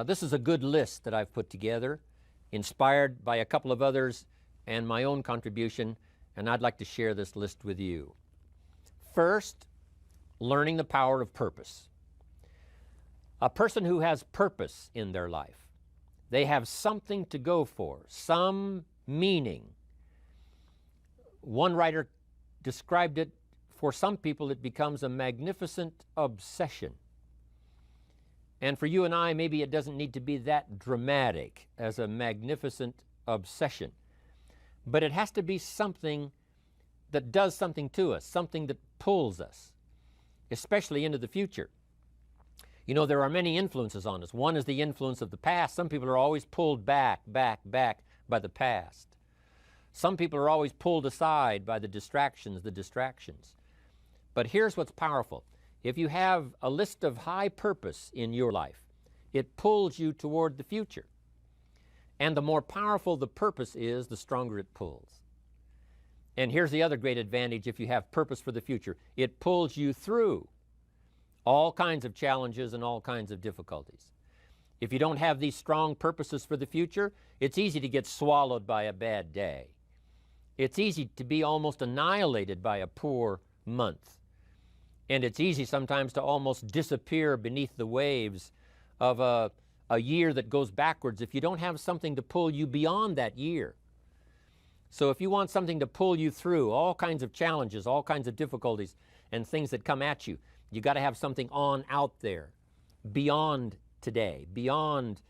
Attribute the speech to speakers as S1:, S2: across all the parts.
S1: This is a good list that I've put together, inspired by a couple of others and my own contribution, and I'd like to share this list with you. First, learning the power of purpose. A person who has purpose in their life, they have something to go for, some meaning. One writer described it, for some people it becomes a magnificent obsession. And for you and I, maybe it doesn't need to be that dramatic as a magnificent obsession. But it has to be something that does something to us, something that pulls us, especially into the future. You know, there are many influences on us. One is the influence of the past. Some people are always pulled back by the past. Some people are always pulled aside by the distractions. But here's what's powerful. If you have a list of high purpose in your life, it pulls you toward the future. And the more powerful the purpose is, the stronger it pulls. And here's the other great advantage if you have purpose for the future. It pulls you through all kinds of challenges and all kinds of difficulties. If you don't have these strong purposes for the future, it's easy to get swallowed by a bad day. It's easy to be almost annihilated by a poor month. And it's easy sometimes to almost disappear beneath the waves of a year that goes backwards if you don't have something to pull you beyond that year. So if you want something to pull you through all kinds of challenges, all kinds of difficulties and things that come at you, you got to have something on out there beyond today, beyond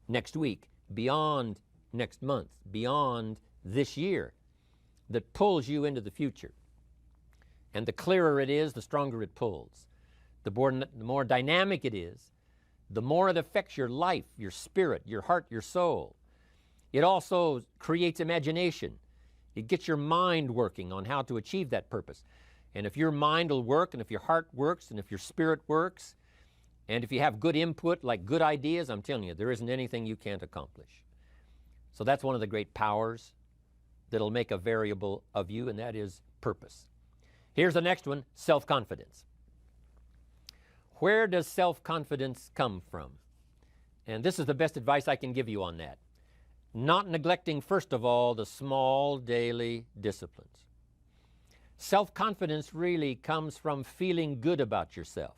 S1: next week, beyond next month, beyond this year, that pulls you into the future. And the clearer it is, the stronger it pulls. The more dynamic it is, the more it affects your life, your spirit, your heart, your soul. It also creates imagination. It gets your mind working on how to achieve that purpose. And if your mind will work, and if your heart works, and if your spirit works, and if you have good input, like good ideas, I'm telling you, there isn't anything you can't accomplish. So that's one of the great powers that'll make a variable of you, and that is purpose. Here's the next one, self-confidence. Where does self-confidence come from? And this is the best advice I can give you on that. Not neglecting, first of all, the small daily disciplines. Self-confidence really comes from feeling good about yourself.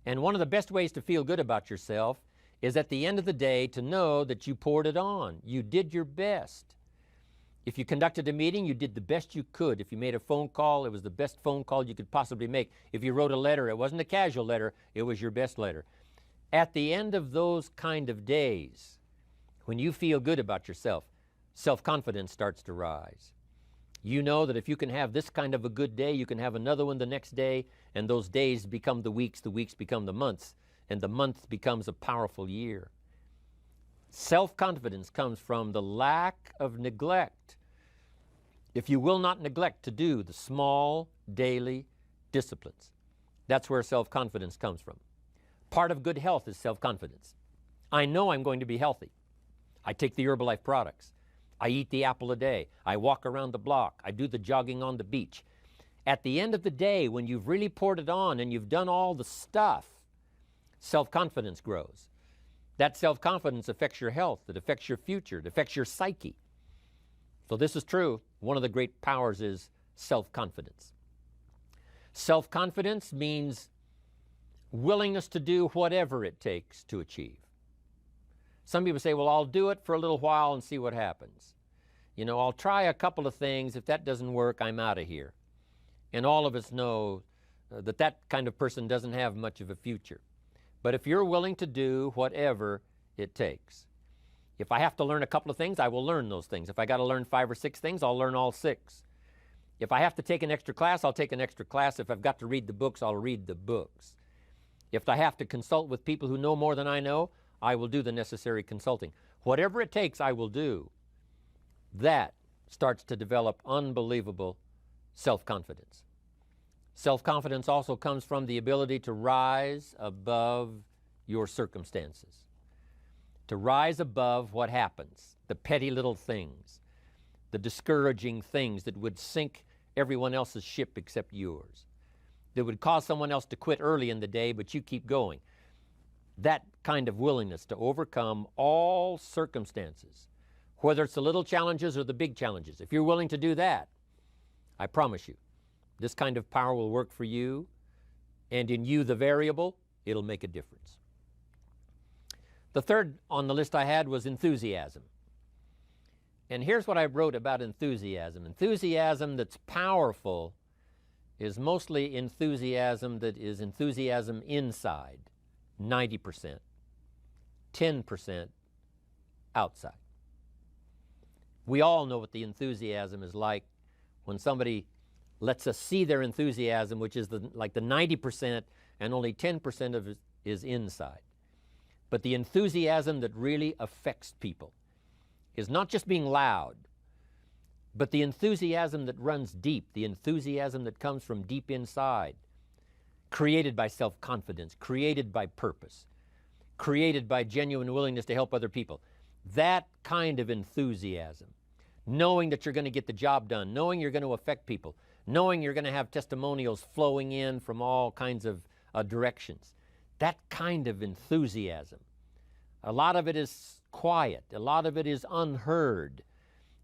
S1: And one of the best ways to feel good about yourself is at the end of the day to know that you poured it on. You did your best. If you conducted a meeting, you did the best you could. If you made a phone call, it was the best phone call you could possibly make. If you wrote a letter, it wasn't a casual letter, it was your best letter. At the end of those kind of days, when you feel good about yourself, self-confidence starts to rise. You know that if you can have this kind of a good day, you can have another one the next day, and those days become the weeks become the months, and the month becomes a powerful year. Self-confidence comes from the lack of neglect. If you will not neglect to do the small daily disciplines, that's where self-confidence comes from. Part of good health is self-confidence. I know I'm going to be healthy. I take the Herbalife products. I eat the apple a day. I walk around the block. I do the jogging on the beach. At the end of the day, when you've really poured it on and you've done all the stuff, self-confidence grows. That self-confidence affects your health. It affects your future. It affects your psyche. So this is true. One of the great powers is self-confidence. Self-confidence means willingness to do whatever it takes to achieve. Some people say, well, I'll do it for a little while and see what happens. You know, I'll try a couple of things. If that doesn't work, I'm out of here. And all of us know that that kind of person doesn't have much of a future. But if you're willing to do whatever it takes, if I have to learn a couple of things, I will learn those things. If I got to learn 5 or 6 things, I'll learn all 6. If I have to take an extra class, I'll take an extra class. If I've got to read the books, I'll read the books. If I have to consult with people who know more than I know, I will do the necessary consulting. Whatever it takes, I will do. That starts to develop unbelievable self-confidence. Self-confidence also comes from the ability to rise above your circumstances, to rise above what happens, the petty little things, the discouraging things that would sink everyone else's ship except yours, that would cause someone else to quit early in the day, but you keep going. that kind of willingness to overcome all circumstances, whether it's the little challenges or the big challenges. If you're willing to do that, I promise you, this kind of power will work for you, and in you, the variable, it'll make a difference. The third on the list I had was enthusiasm. And here's what I wrote about enthusiasm. Enthusiasm that's powerful is mostly enthusiasm that is enthusiasm inside, 90%, 10% outside. We all know what the enthusiasm is like when somebody lets us see their enthusiasm, which is like the 90%, and only 10% of it is inside. But the enthusiasm that really affects people is not just being loud, but the enthusiasm that runs deep, the enthusiasm that comes from deep inside, created by self-confidence, created by purpose, created by genuine willingness to help other people. That kind of enthusiasm, knowing that you're going to get the job done, knowing you're going to affect people, knowing you're going to have testimonials flowing in from all kinds of directions. That kind of enthusiasm. A lot of it is quiet. A lot of it is unheard.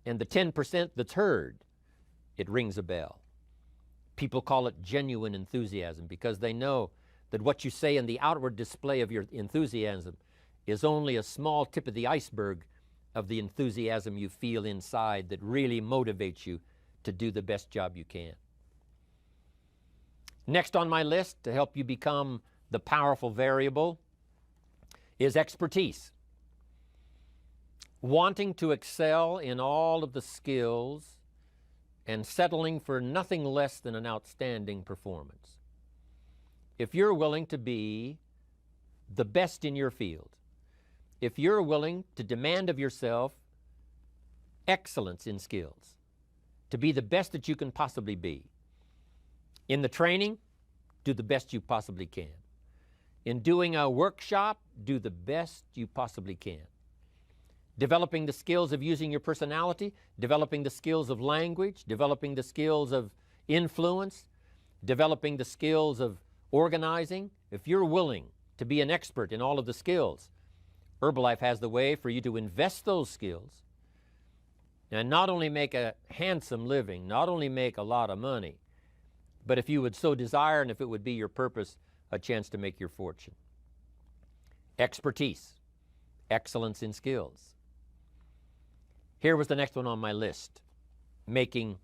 S1: And the 10% that's heard, it rings a bell. People call it genuine enthusiasm because they know that what you say in the outward display of your enthusiasm is only a small tip of the iceberg of the enthusiasm you feel inside that really motivates you to do the best job you can. Next on my list to help you become the powerful variable is expertise. Wanting to excel in all of the skills and settling for nothing less than an outstanding performance. If you're willing to be the best in your field, if you're willing to demand of yourself excellence in skills, to be the best that you can possibly be, in the training, do the best you possibly can. In doing a workshop, do the best you possibly can. Developing the skills of using your personality, developing the skills of language, developing the skills of influence, developing the skills of organizing. If you're willing to be an expert in all of the skills, Herbalife has the way for you to invest those skills and not only make a handsome living, not only make a lot of money, but if you would so desire and if it would be your purpose, a chance to make your fortune. Expertise, excellence in skills. Here was the next one on my list, making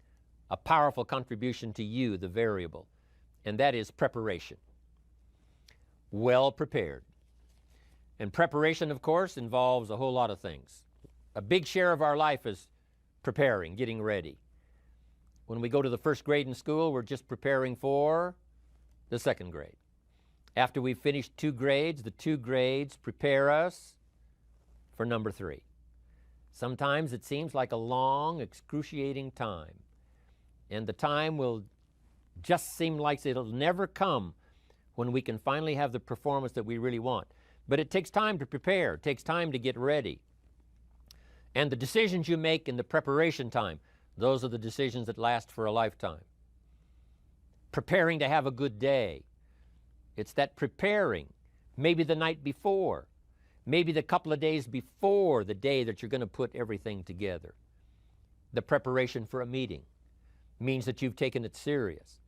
S1: a powerful contribution to you, the variable, and that is preparation. Well prepared. And preparation, of course, involves a whole lot of things. A big share of our life is preparing, getting ready. When we go to the first grade in school, we're just preparing for the second grade. After we've finished 2 grades, the 2 grades prepare us for number 3. Sometimes it seems like a long, excruciating time. And the time will just seem like it'll never come when we can finally have the performance that we really want. But it takes time to prepare. It takes time to get ready. And the decisions you make in the preparation time, those are the decisions that last for a lifetime. Preparing to have a good day. It's that preparing, maybe the night before, maybe the couple of days before the day that you're going to put everything together. The preparation for a meeting means that you've taken it serious.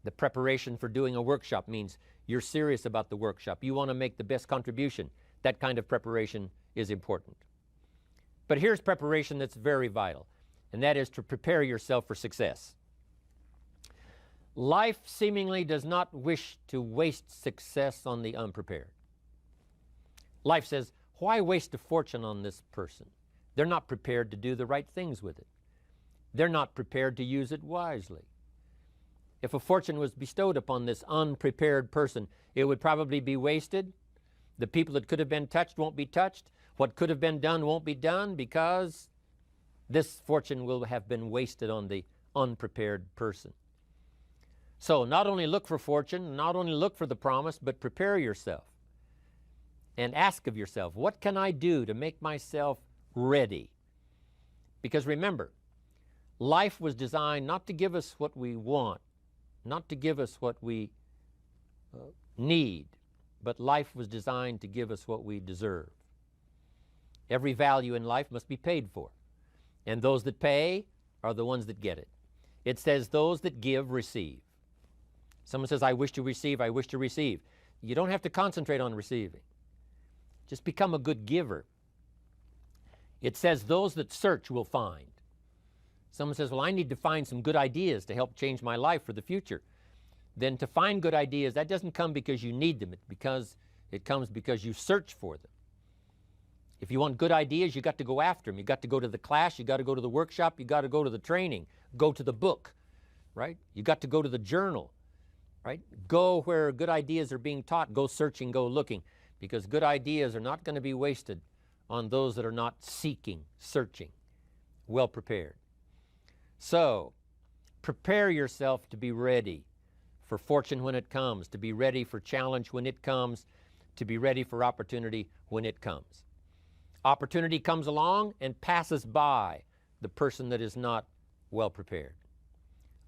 S1: The preparation for doing a workshop means you're serious about the workshop. You want to make the best contribution. That kind of preparation is important. But here's preparation that's very vital, and that is to prepare yourself for success. Life seemingly does not wish to waste success on the unprepared. Life says, why waste a fortune on this person? They're not prepared to do the right things with it. They're not prepared to use it wisely. If a fortune was bestowed upon this unprepared person, it would probably be wasted. The people that could have been touched won't be touched. What could have been done won't be done because this fortune will have been wasted on the unprepared person. So not only look for fortune, not only look for the promise, but prepare yourself and ask of yourself, what can I do to make myself ready? Because remember, life was designed not to give us what we want, not to give us what we need, but life was designed to give us what we deserve. Every value in life must be paid for, and those that pay are the ones that get it. It says those that give receive. Someone says, I wish to receive, I wish to receive. You don't have to concentrate on receiving. Just become a good giver. It says those that search will find. Someone says, well, I need to find some good ideas to help change my life for the future. Then to find good ideas, that doesn't come because you need them. It comes because you search for them. If you want good ideas, you got to go after them. You got to go to the class, you got to go to the workshop, you got to go to the training, go to the book, right? You got to go to the journal, right? Go where good ideas are being taught, go searching, go looking, because good ideas are not going to be wasted on those that are not seeking, searching, well prepared. So, prepare yourself to be ready for fortune when it comes, to be ready for challenge when it comes, to be ready for opportunity when it comes. Opportunity comes along and passes by the person that is not well prepared.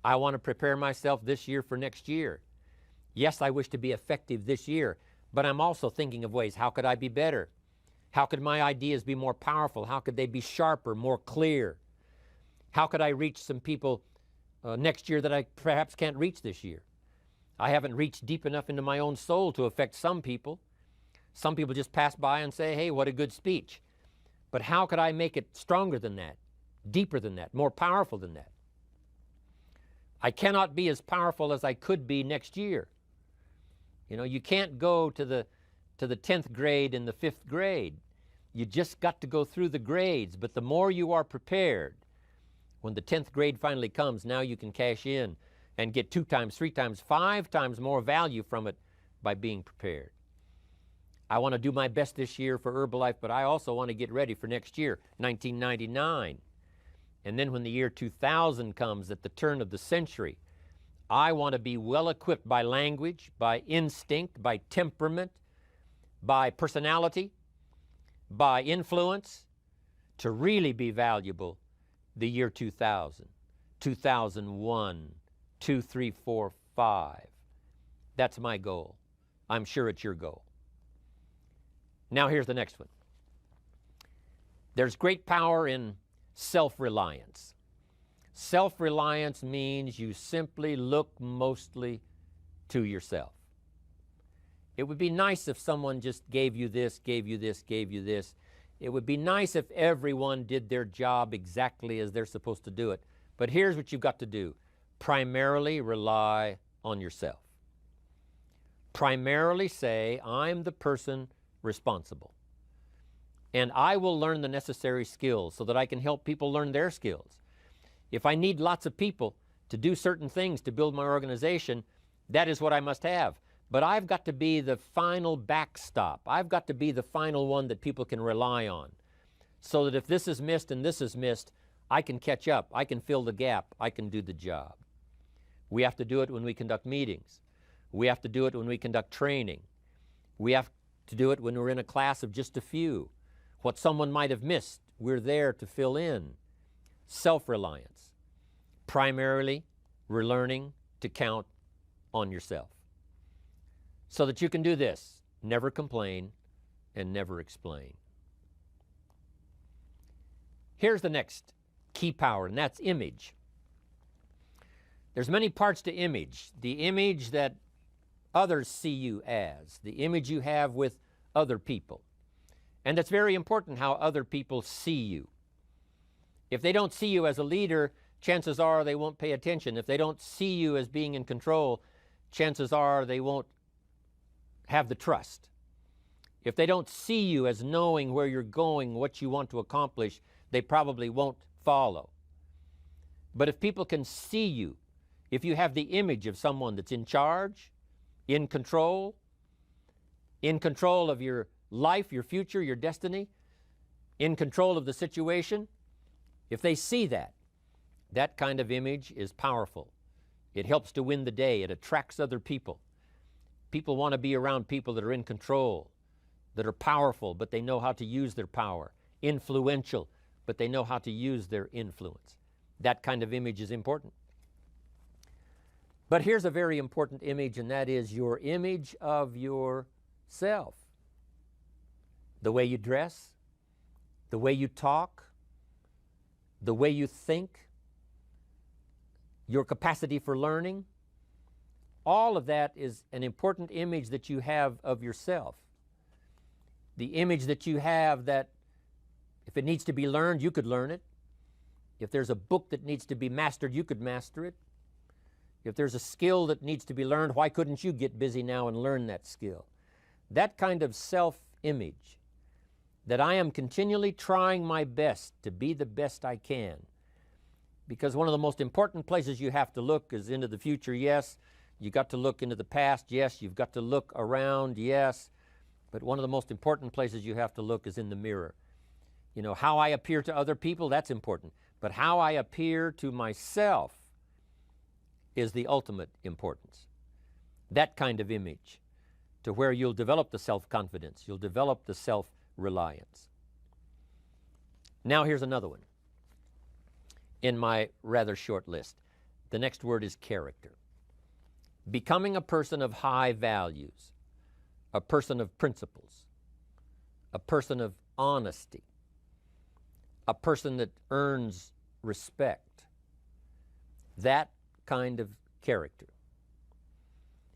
S1: I want to prepare myself this year for next year. Yes, I wish to be effective this year, but I'm also thinking of ways, how could I be better? How could my ideas be more powerful? How could they be sharper, more clear? How could I reach some people next year that I perhaps can't reach this year? I haven't reached deep enough into my own soul to affect some people. Some people just pass by and say, hey, what a good speech. But how could I make it stronger than that, deeper than that, more powerful than that? I cannot be as powerful as I could be next year. You know, you can't go to the 10th grade in the 5th grade. You just got to go through the grades. But the more you are prepared, when the 10th grade finally comes, now you can cash in and get 2 times, 3 times, 5 times more value from it by being prepared. I want to do my best this year for Herbalife, but I also want to get ready for next year, 1999. And then when the year 2000 comes, at the turn of the century, I want to be well equipped by language, by instinct, by temperament, by personality, by influence, to really be valuable the year 2000, 2001, 2, 3, 4, 5. That's my goal. I'm sure it's your goal. Now here's the next one. There's great power in self-reliance. Self-reliance means you simply look mostly to yourself. It would be nice if someone just gave you this, gave you this, gave you this. It would be nice if everyone did their job exactly as they're supposed to do it. But here's what you've got to do. Primarily rely on yourself. Primarily say, I'm the person responsible. And I will learn the necessary skills so that I can help people learn their skills. If I need lots of people to do certain things to build my organization, that is what I must have. But I've got to be the final backstop. I've got to be the final one that people can rely on, so that if this is missed and this is missed, I can catch up, I can fill the gap, I can do the job. We have to do it when we conduct meetings. We have to do it when we conduct training. We have to do it when we're in a class of just a few. What someone might have missed, we're there to fill in. Self-reliance. Primarily, we're learning to count on yourself. So that you can do this, never complain and never explain. Here's the next key power, and that's image. There's many parts to image. The image that others see you as, the image you have with other people. And it's very important how other people see you. If they don't see you as a leader, chances are they won't pay attention. If they don't see you as being in control, chances are they won't have the trust. If they don't see you as knowing where you're going, what you want to accomplish, they probably won't follow. But if people can see you, if you have the image of someone that's in charge, in control of your life, your future, your destiny, in control of the situation, if they see that, that kind of image is powerful. It helps to win the day. It attracts other people. People want to be around people that are in control, that are powerful, but they know how to use their power, influential, but they know how to use their influence. That kind of image is important. But here's a very important image, and that is your image of yourself. self. The way you dress, the way you talk, the way you think, your capacity for learning, all of that is an important image that you have of yourself. The image that you have that if it needs to be learned, you could learn it. If there's a book that needs to be mastered, you could master it. If there's a skill that needs to be learned, why couldn't you get busy now and learn that skill? That kind of self-image, that I am continually trying my best to be the best I can. Because one of the most important places you have to look is into the future, yes. You've got to look into the past, yes. You've got to look around, yes. But one of the most important places you have to look is in the mirror. You know, how I appear to other people, that's important. But how I appear to myself is the ultimate importance. That kind of image, to where you'll develop the self-confidence, you'll develop the self-reliance. Now here's another one in my rather short list. The next word is character. Becoming a person of high values, a person of principles, a person of honesty, a person that earns respect. That kind of character.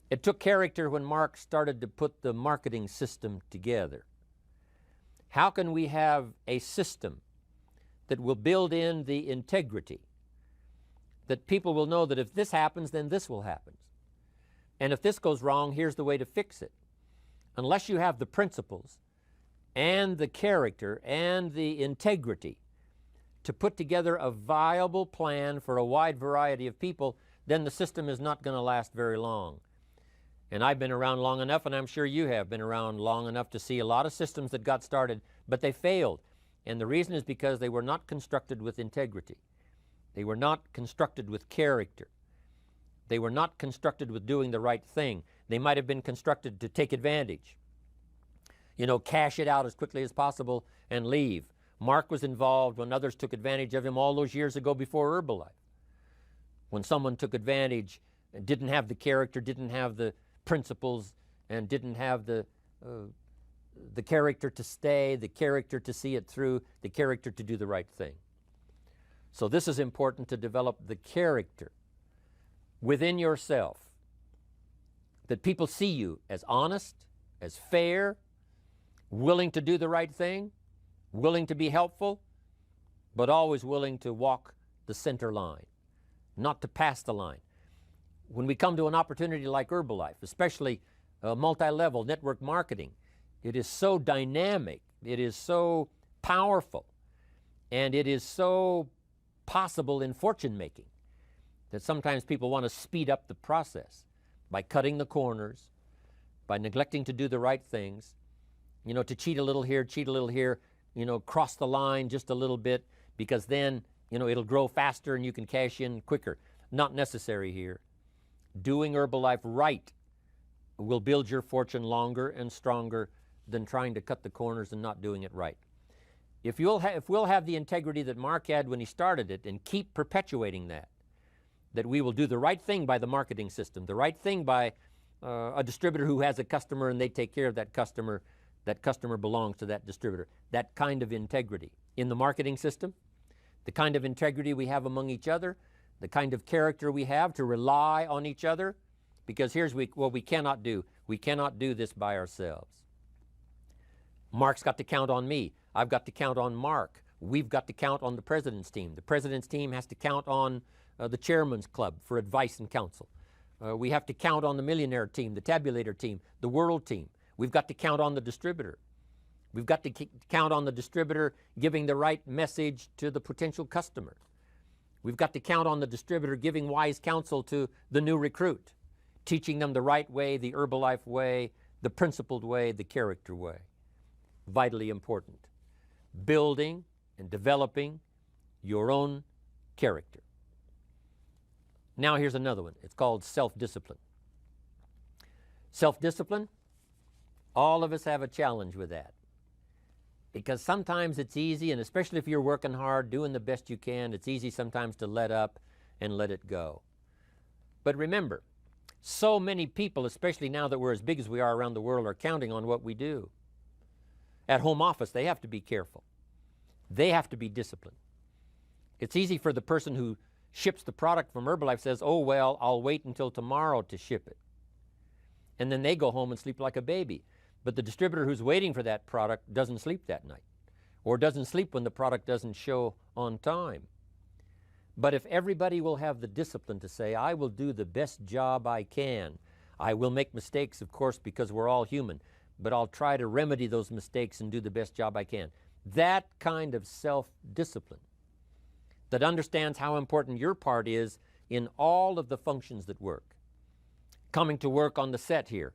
S1: It took character when Mark started to put the marketing system together. How can we have a system that will build in the integrity, that people will know that if this happens, then this will happen. And if this goes wrong, here's the way to fix it. Unless you have the principles and the character and the integrity to put together a viable plan for a wide variety of people, then the system is not going to last very long. And I've been around long enough, and I'm sure you have been around long enough to see a lot of systems that got started, but they failed. And the reason is because they were not constructed with integrity. They were not constructed with character. They were not constructed with doing the right thing. They might have been constructed to take advantage. You know, cash it out as quickly as possible and leave. Mark was involved when others took advantage of him all those years ago before Herbalife. When someone took advantage and didn't have the character, didn't have the principles, and didn't have the character to stay, the character to see it through, the character to do the right thing. So this is important, to develop the character within yourself, that people see you as honest, as fair, willing to do the right thing, willing to be helpful, but always willing to walk the center line, not to pass the line. When we come to an opportunity like Herbalife, especially multi-level network marketing, it is so dynamic, it is so powerful, and it is so possible in fortune making that sometimes people want to speed up the process by cutting the corners, by neglecting to do the right things, you know, to cheat a little here, you know, cross the line just a little bit, because then, you know, it'll grow faster and you can cash in quicker. Not necessary here. Doing Herbalife right will build your fortune longer and stronger than trying to cut the corners and not doing it right. If we'll have the integrity that Mark had when he started it, and keep perpetuating that we will do the right thing by the marketing system, the right thing by a distributor who has a customer and they take care of that customer belongs to that distributor. That kind of integrity in the marketing system, the kind of integrity we have among each other, the kind of character we have to rely on each other, because here's what we cannot do. We cannot do this by ourselves. Mark's got to count on me. I've got to count on Mark. We've got to count on the president's team. The president's team has to count on the chairman's club for advice and counsel. We have to count on the millionaire team, the tabulator team, the world team. We've got to count on the distributor. We've got to count on the distributor giving the right message to the potential customer. We've got to count on the distributor giving wise counsel to the new recruit, teaching them the right way, the Herbalife way, the principled way, the character way. Vitally important. Building and developing your own character. Now here's another one. It's called self-discipline. Self-discipline, all of us have a challenge with that. Because sometimes it's easy, and especially if you're working hard, doing the best you can, it's easy sometimes to let up and let it go. But remember, So many people, especially now that we're as big as we are around the world, are counting on what we do. At home office, they have to be careful. They have to be disciplined. It's easy for the person who ships the product from Herbalife says, oh, well, I'll wait until tomorrow to ship it. And then they go home and sleep like a baby. But the distributor who's waiting for that product doesn't sleep that night, or doesn't sleep when the product doesn't show on time. But if everybody will have the discipline to say, I will do the best job I can. I will make mistakes, of course, because we're all human, but I'll try to remedy those mistakes and do the best job I can. That kind of self-discipline that understands how important your part is in all of the functions that work. Coming to work on the set here,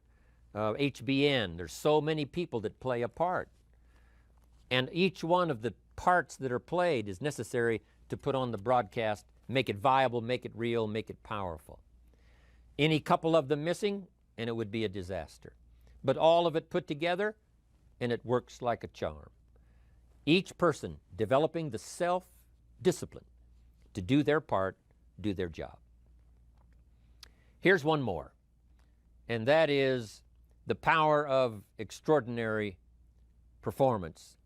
S1: HBN, there's so many people that play a part. And each one of the parts that are played is necessary to put on the broadcast, make it viable, make it real, make it powerful. Any couple of them missing, and it would be a disaster. But all of it put together, and it works like a charm. Each person developing the self-discipline to do their part, do their job. Here's one more, and that is the power of extraordinary performance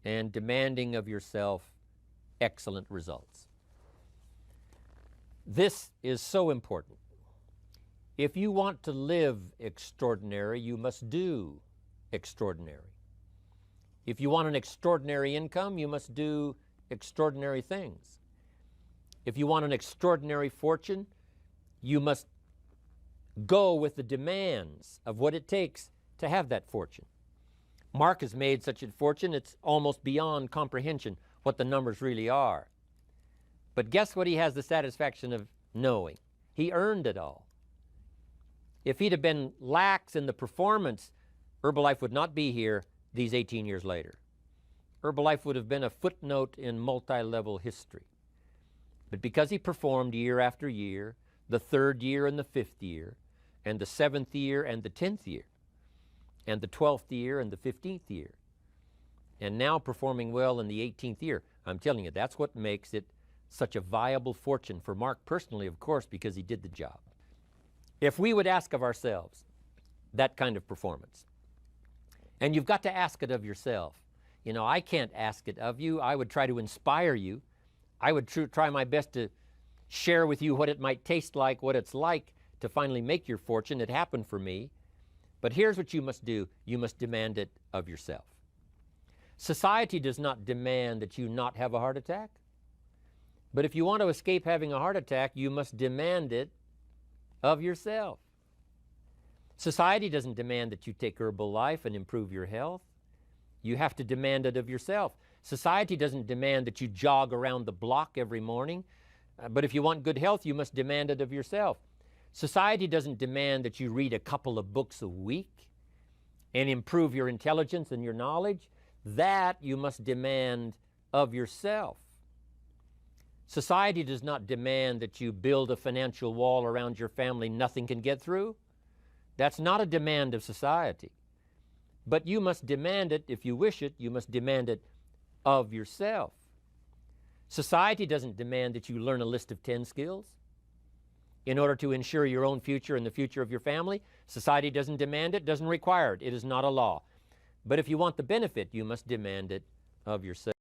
S1: and demanding of yourself excellent results. This is so important. If you want to live extraordinary, you must do extraordinary. If you want an extraordinary income, you must do extraordinary things. If you want an extraordinary fortune, you must go with the demands of what it takes to have that fortune. Mark has made such a fortune, it's almost beyond comprehension what the numbers really are. But guess what he has the satisfaction of knowing? He earned it all. If he'd have been lax in the performance, Herbalife would not be here these 18 years later. Herbalife would have been a footnote in multi-level history. But because he performed year after year, the 3rd year and the 5th year, and the 7th year and the 10th year, and the 12th year and the 15th year, and now performing well in the 18th year, I'm telling you, that's what makes it such a viable fortune for Mark personally, of course, because he did the job. If we would ask of ourselves that kind of performance, and you've got to ask it of yourself. You know, I can't ask it of you. I would try to inspire you. I would try my best to share with you what it might taste like, what it's like to finally make your fortune. It happened for me. But here's what you must do. You must demand it of yourself. Society does not demand that you not have a heart attack. But if you want to escape having a heart attack, you must demand it of yourself. Society doesn't demand that you take Herbalife and improve your health. You have to demand it of yourself. Society doesn't demand that you jog around the block every morning. But if you want good health, you must demand it of yourself. Society doesn't demand that you read a couple of books a week and improve your intelligence and your knowledge. That you must demand of yourself. Society does not demand that you build a financial wall around your family nothing can get through. That's not a demand of society. But you must demand it, if you wish it, you must demand it of yourself. Society doesn't demand that you learn a list of 10 skills in order to ensure your own future and the future of your family. Society doesn't demand it, doesn't require it. It is not a law. But if you want the benefit, you must demand it of yourself.